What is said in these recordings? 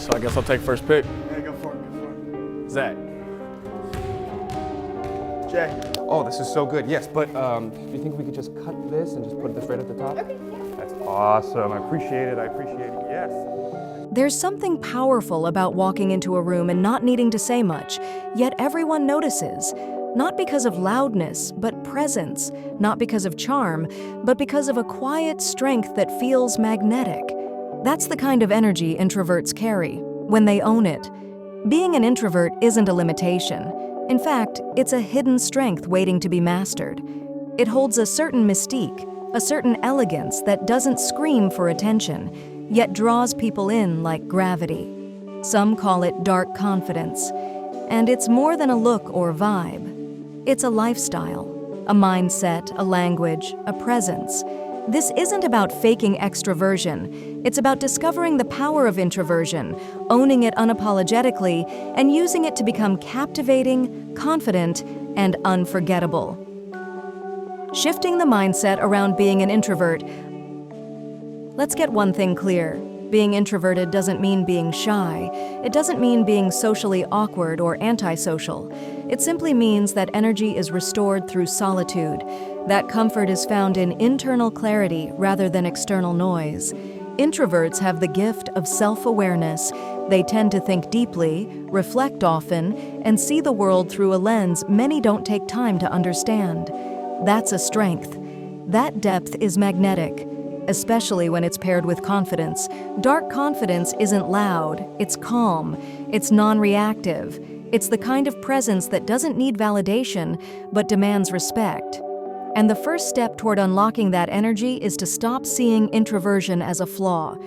So I guess I'll take first pick. Yeah, go for it, go for it. Zach. Jay. Oh, this is so good. Yes, but do you think we could just cut this and just put this right at the top? Okay, yeah. That's awesome. I appreciate it. Yes. There's something powerful about walking into a room and not needing to say much, yet everyone notices. Not because of loudness, but presence. Not because of charm, but because of a quiet strength that feels magnetic. That's the kind of energy introverts carry, when they own it. Being an introvert isn't a limitation. In fact, it's a hidden strength waiting to be mastered. It holds a certain mystique, a certain elegance that doesn't scream for attention, yet draws people in like gravity. Some call it dark confidence. And it's more than a look or vibe. It's a lifestyle, a mindset, a language, a presence. This isn't about faking extroversion. It's about discovering the power of introversion, owning it unapologetically, and using it to become captivating, confident, and unforgettable. Shifting the mindset around being an introvert. Let's get one thing clear. Being introverted doesn't mean being shy. It doesn't mean being socially awkward or antisocial. It simply means that energy is restored through solitude. That comfort is found in internal clarity rather than external noise. Introverts have the gift of self-awareness. They tend to think deeply, reflect often, and see the world through a lens many don't take time to understand. That's a strength. That depth is magnetic, especially when it's paired with confidence. Dark confidence isn't loud, it's calm, it's non-reactive. It's the kind of presence that doesn't need validation, but demands respect. And the first step toward unlocking that energy is to stop seeing introversion as a flaw.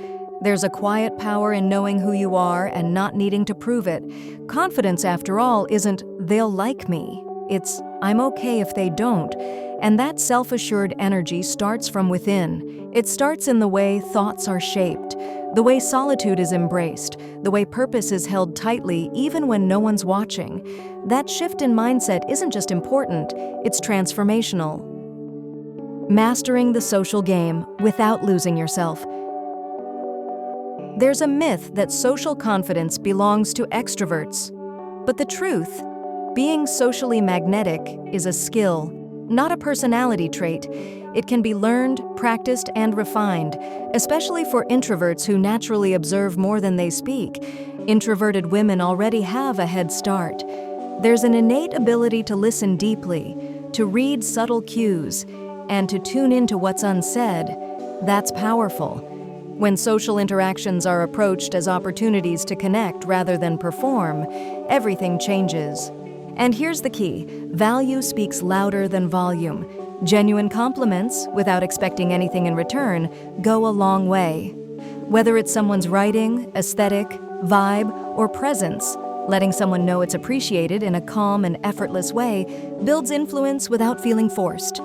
There's a quiet power in knowing who you are and not needing to prove it. Confidence, after all, isn't "they'll like me." It's "I'm okay if they don't." And that self-assured energy starts from within. It starts in the way thoughts are shaped, the way solitude is embraced, the way purpose is held tightly even when no one's watching. That shift in mindset isn't just important, it's transformational. Mastering the social game without losing yourself. There's a myth that social confidence belongs to extroverts. But the truth, being socially magnetic is a skill, not a personality trait. It can be learned, practiced, and refined, especially for introverts who naturally observe more than they speak. Introverted women already have a head start. There's an innate ability to listen deeply, to read subtle cues, and to tune into what's unsaid. That's powerful. When social interactions are approached as opportunities to connect rather than perform, everything changes. And here's the key: value speaks louder than volume. Genuine compliments, without expecting anything in return, go a long way. Whether it's someone's writing, aesthetic, vibe, or presence, letting someone know it's appreciated in a calm and effortless way builds influence without feeling forced.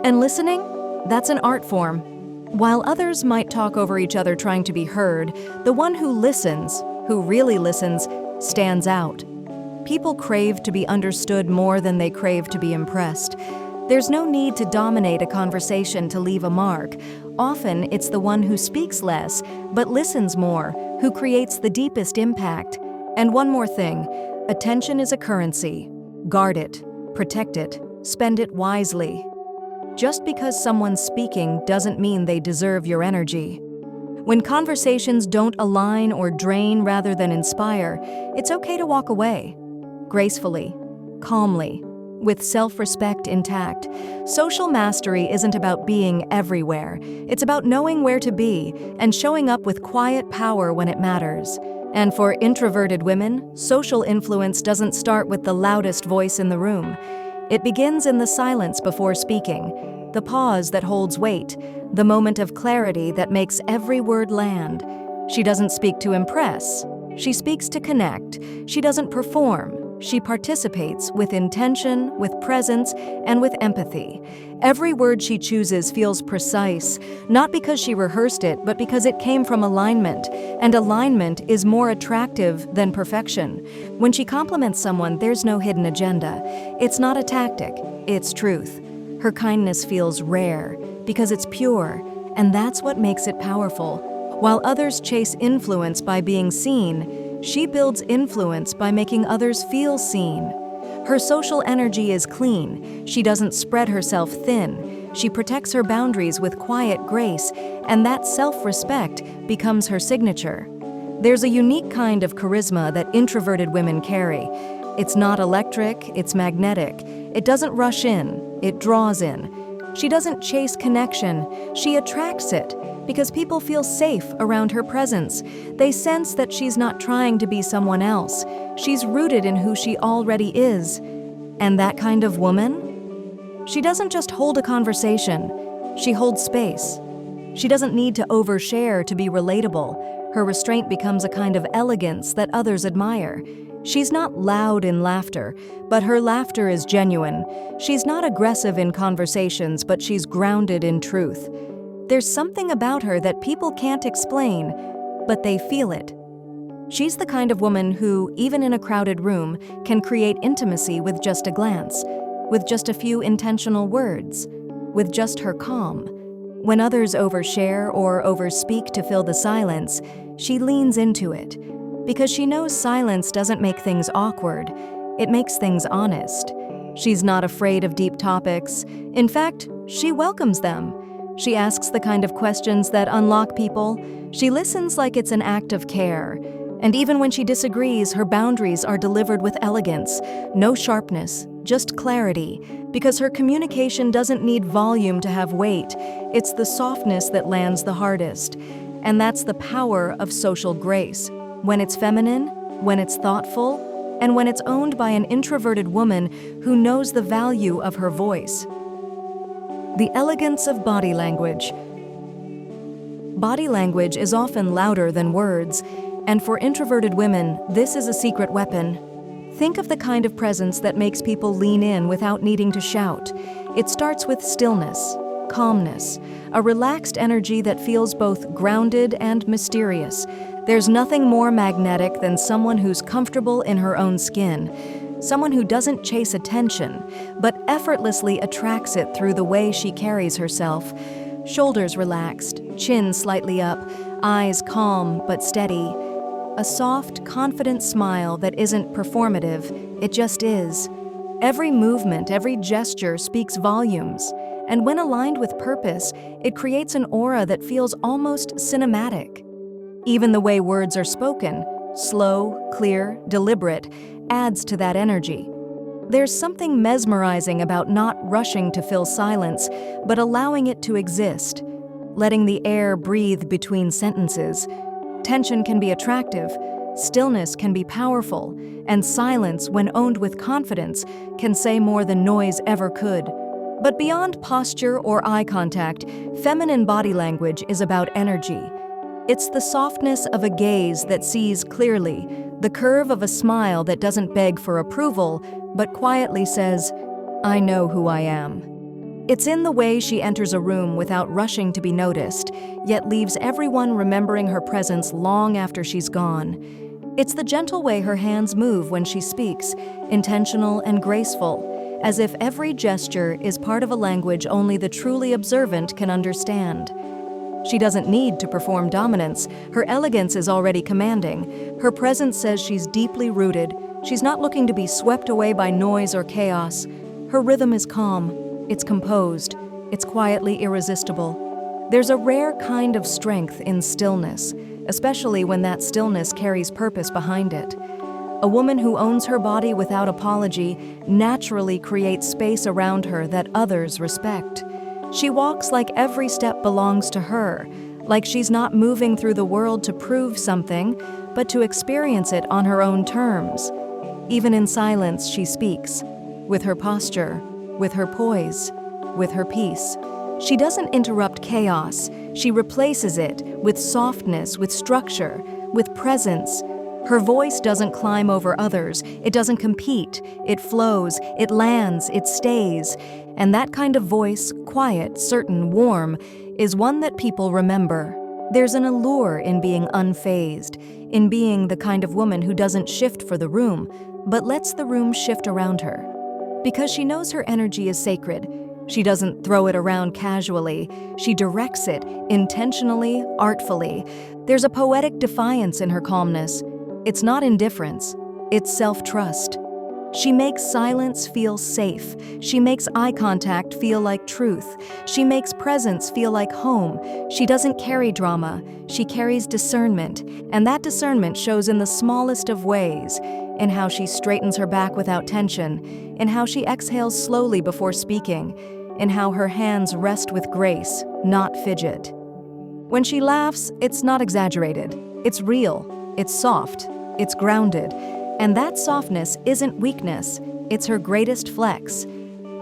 And listening? That's an art form. While others might talk over each other trying to be heard, the one who listens, who really listens, stands out. People crave to be understood more than they crave to be impressed. There's no need to dominate a conversation to leave a mark. Often, it's the one who speaks less, but listens more, who creates the deepest impact. And one more thing, attention is a currency. Guard it, protect it, spend it wisely. Just because someone's speaking doesn't mean they deserve your energy. When conversations don't align or drain rather than inspire, it's okay to walk away. Gracefully, calmly, with self-respect intact. Social mastery isn't about being everywhere. It's about knowing where to be and showing up with quiet power when it matters. And for introverted women, social influence doesn't start with the loudest voice in the room. It begins in the silence before speaking, the pause that holds weight, the moment of clarity that makes every word land. She doesn't speak to impress. She speaks to connect. She doesn't perform. She participates with intention, with presence, and with empathy. Every word she chooses feels precise, not because she rehearsed it, but because it came from alignment. And alignment is more attractive than perfection. When she compliments someone, there's no hidden agenda. It's not a tactic, it's truth. Her kindness feels rare because it's pure, and that's what makes it powerful. While others chase influence by being seen, she builds influence by making others feel seen. Her social energy is clean. She doesn't spread herself thin. She protects her boundaries with quiet grace, and that self-respect becomes her signature. There's a unique kind of charisma that introverted women carry. It's not electric, it's magnetic. It doesn't rush in, it draws in. She doesn't chase connection, she attracts it, because people feel safe around her presence. They sense that she's not trying to be someone else. She's rooted in who she already is. And that kind of woman? She doesn't just hold a conversation, she holds space. She doesn't need to overshare to be relatable. Her restraint becomes a kind of elegance that others admire. She's not loud in laughter, but her laughter is genuine. She's not aggressive in conversations, but she's grounded in truth. There's something about her that people can't explain, but they feel it. She's the kind of woman who, even in a crowded room, can create intimacy with just a glance, with just a few intentional words, with just her calm. When others overshare or overspeak to fill the silence, she leans into it. Because she knows silence doesn't make things awkward, it makes things honest. She's not afraid of deep topics. In fact, she welcomes them. She asks the kind of questions that unlock people. She listens like it's an act of care. And even when she disagrees, her boundaries are delivered with elegance. No sharpness, just clarity. Because her communication doesn't need volume to have weight. It's the softness that lands the hardest. And that's the power of social grace. When it's feminine, when it's thoughtful, and when it's owned by an introverted woman who knows the value of her voice. The elegance of body language. Body language is often louder than words, and for introverted women, this is a secret weapon. Think of the kind of presence that makes people lean in without needing to shout. It starts with stillness, calmness, a relaxed energy that feels both grounded and mysterious. There's nothing more magnetic than someone who's comfortable in her own skin, someone who doesn't chase attention, but effortlessly attracts it through the way she carries herself. Shoulders relaxed, chin slightly up, eyes calm but steady. A soft, confident smile that isn't performative, it just is. Every movement, every gesture speaks volumes, and when aligned with purpose, it creates an aura that feels almost cinematic. Even the way words are spoken, slow, clear, deliberate, adds to that energy. There's something mesmerizing about not rushing to fill silence, but allowing it to exist, letting the air breathe between sentences. Tension can be attractive, stillness can be powerful, and silence, when owned with confidence, can say more than noise ever could. But beyond posture or eye contact, feminine body language is about energy. It's the softness of a gaze that sees clearly, the curve of a smile that doesn't beg for approval, but quietly says, "I know who I am." It's in the way she enters a room without rushing to be noticed, yet leaves everyone remembering her presence long after she's gone. It's the gentle way her hands move when she speaks, intentional and graceful, as if every gesture is part of a language only the truly observant can understand. She doesn't need to perform dominance. Her elegance is already commanding. Her presence says she's deeply rooted. She's not looking to be swept away by noise or chaos. Her rhythm is calm. It's composed. It's quietly irresistible. There's a rare kind of strength in stillness, especially when that stillness carries purpose behind it. A woman who owns her body without apology naturally creates space around her that others respect. She walks like every step belongs to her, like she's not moving through the world to prove something, but to experience it on her own terms. Even in silence, she speaks, with her posture, with her poise, with her peace. She doesn't interrupt chaos. She replaces it with softness, with structure, with presence. Her voice doesn't climb over others. It doesn't compete. It flows. It lands. It stays. And that kind of voice, quiet, certain, warm, is one that people remember. There's an allure in being unfazed, in being the kind of woman who doesn't shift for the room, but lets the room shift around her. Because she knows her energy is sacred, She doesn't throw it around casually. She directs it intentionally, artfully. There's a poetic defiance in her calmness. It's not indifference, it's self-trust. She makes silence feel safe. She makes eye contact feel like truth. She makes presence feel like home. She doesn't carry drama. She carries discernment, and that discernment shows in the smallest of ways, in how she straightens her back without tension, in how she exhales slowly before speaking, in how her hands rest with grace, not fidget. When she laughs, it's not exaggerated. It's real. It's soft. It's grounded. And that softness isn't weakness, it's her greatest flex.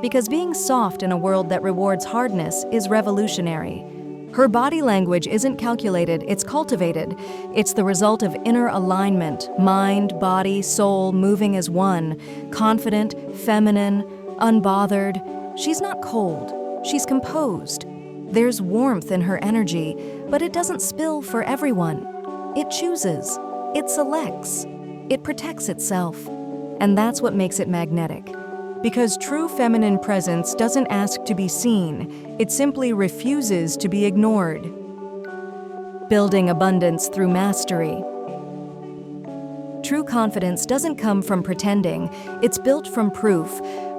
Because being soft in a world that rewards hardness is revolutionary. Her body language isn't calculated, it's cultivated. It's the result of inner alignment, mind, body, soul moving as one, confident, feminine, unbothered. She's not cold, she's composed. There's warmth in her energy, but it doesn't spill for everyone. It chooses, it selects. It protects itself, and that's what makes it magnetic. Because true feminine presence doesn't ask to be seen, it simply refuses to be ignored. Building abundance through mastery. True confidence doesn't come from pretending, it's built from proof,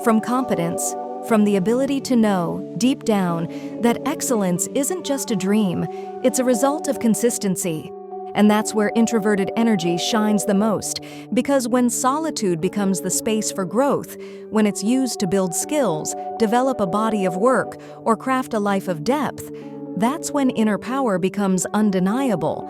from competence, from the ability to know, deep down, that excellence isn't just a dream, it's a result of consistency. And that's where introverted energy shines the most, because when solitude becomes the space for growth, when it's used to build skills, develop a body of work, or craft a life of depth, that's when inner power becomes undeniable.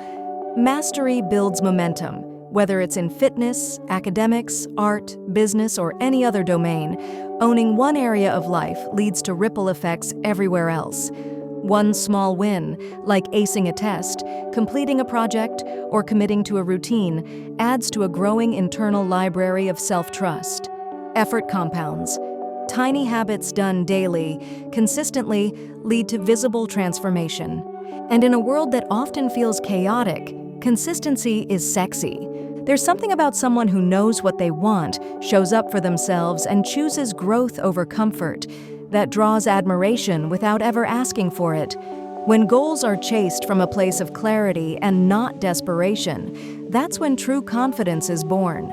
Mastery builds momentum, whether it's in fitness, academics, art, business, or any other domain. Owning one area of life leads to ripple effects everywhere else. One small win, like acing a test, completing a project, or committing to a routine, adds to a growing internal library of self-trust. Effort compounds. Tiny habits done daily, consistently, lead to visible transformation. And in a world that often feels chaotic, consistency is sexy. There's something about someone who knows what they want, shows up for themselves, and chooses growth over comfort that draws admiration without ever asking for it. When goals are chased from a place of clarity and not desperation, that's when true confidence is born.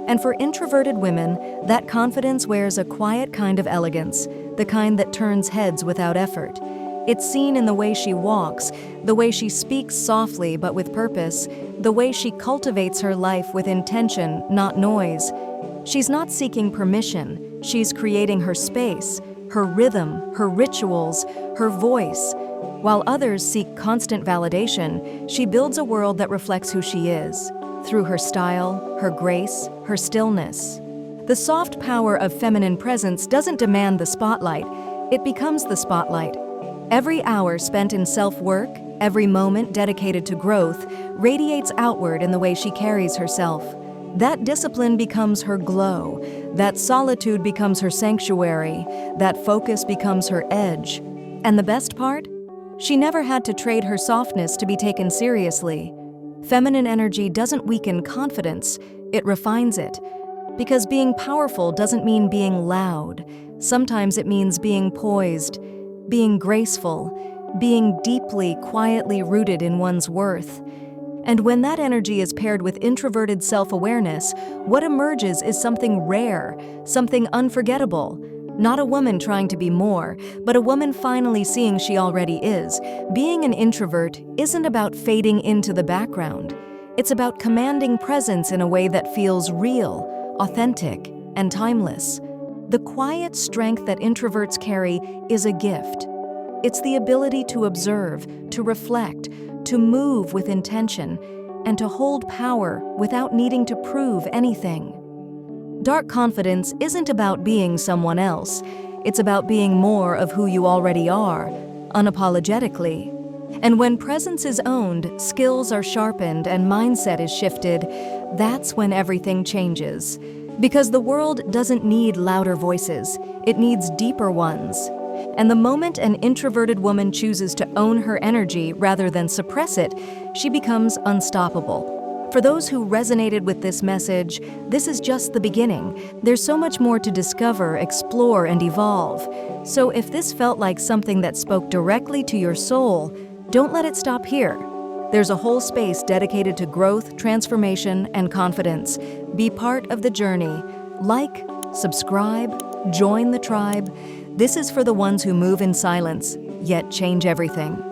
And for introverted women, that confidence wears a quiet kind of elegance, the kind that turns heads without effort. It's seen in the way she walks, the way she speaks softly but with purpose, the way she cultivates her life with intention, not noise. She's not seeking permission, she's creating her space, her rhythm, her rituals, her voice. While others seek constant validation, she builds a world that reflects who she is, through her style, her grace, her stillness. The soft power of feminine presence doesn't demand the spotlight, it becomes the spotlight. Every hour spent in self-work, every moment dedicated to growth, radiates outward in the way she carries herself. That discipline becomes her glow, that solitude becomes her sanctuary, that focus becomes her edge. And the best part? She never had to trade her softness to be taken seriously. Feminine energy doesn't weaken confidence, it refines it. Because being powerful doesn't mean being loud. Sometimes it means being poised, being graceful, being deeply, quietly rooted in one's worth. And when that energy is paired with introverted self-awareness, what emerges is something rare, something unforgettable. Not a woman trying to be more, but a woman finally seeing she already is. Being an introvert isn't about fading into the background. It's about commanding presence in a way that feels real, authentic, and timeless. The quiet strength that introverts carry is a gift. It's the ability to observe, to reflect, to move with intention, and to hold power without needing to prove anything. Dark confidence isn't about being someone else. It's about being more of who you already are, unapologetically. And when presence is owned, skills are sharpened, and mindset is shifted, that's when everything changes. Because the world doesn't need louder voices, it needs deeper ones. And the moment an introverted woman chooses to own her energy rather than suppress it, she becomes unstoppable. For those who resonated with this message, this is just the beginning. There's so much more to discover, explore, and evolve. So if this felt like something that spoke directly to your soul, don't let it stop here. There's a whole space dedicated to growth, transformation, and confidence. Be part of the journey. Like, subscribe, join the tribe. This is for the ones who move in silence, yet change everything.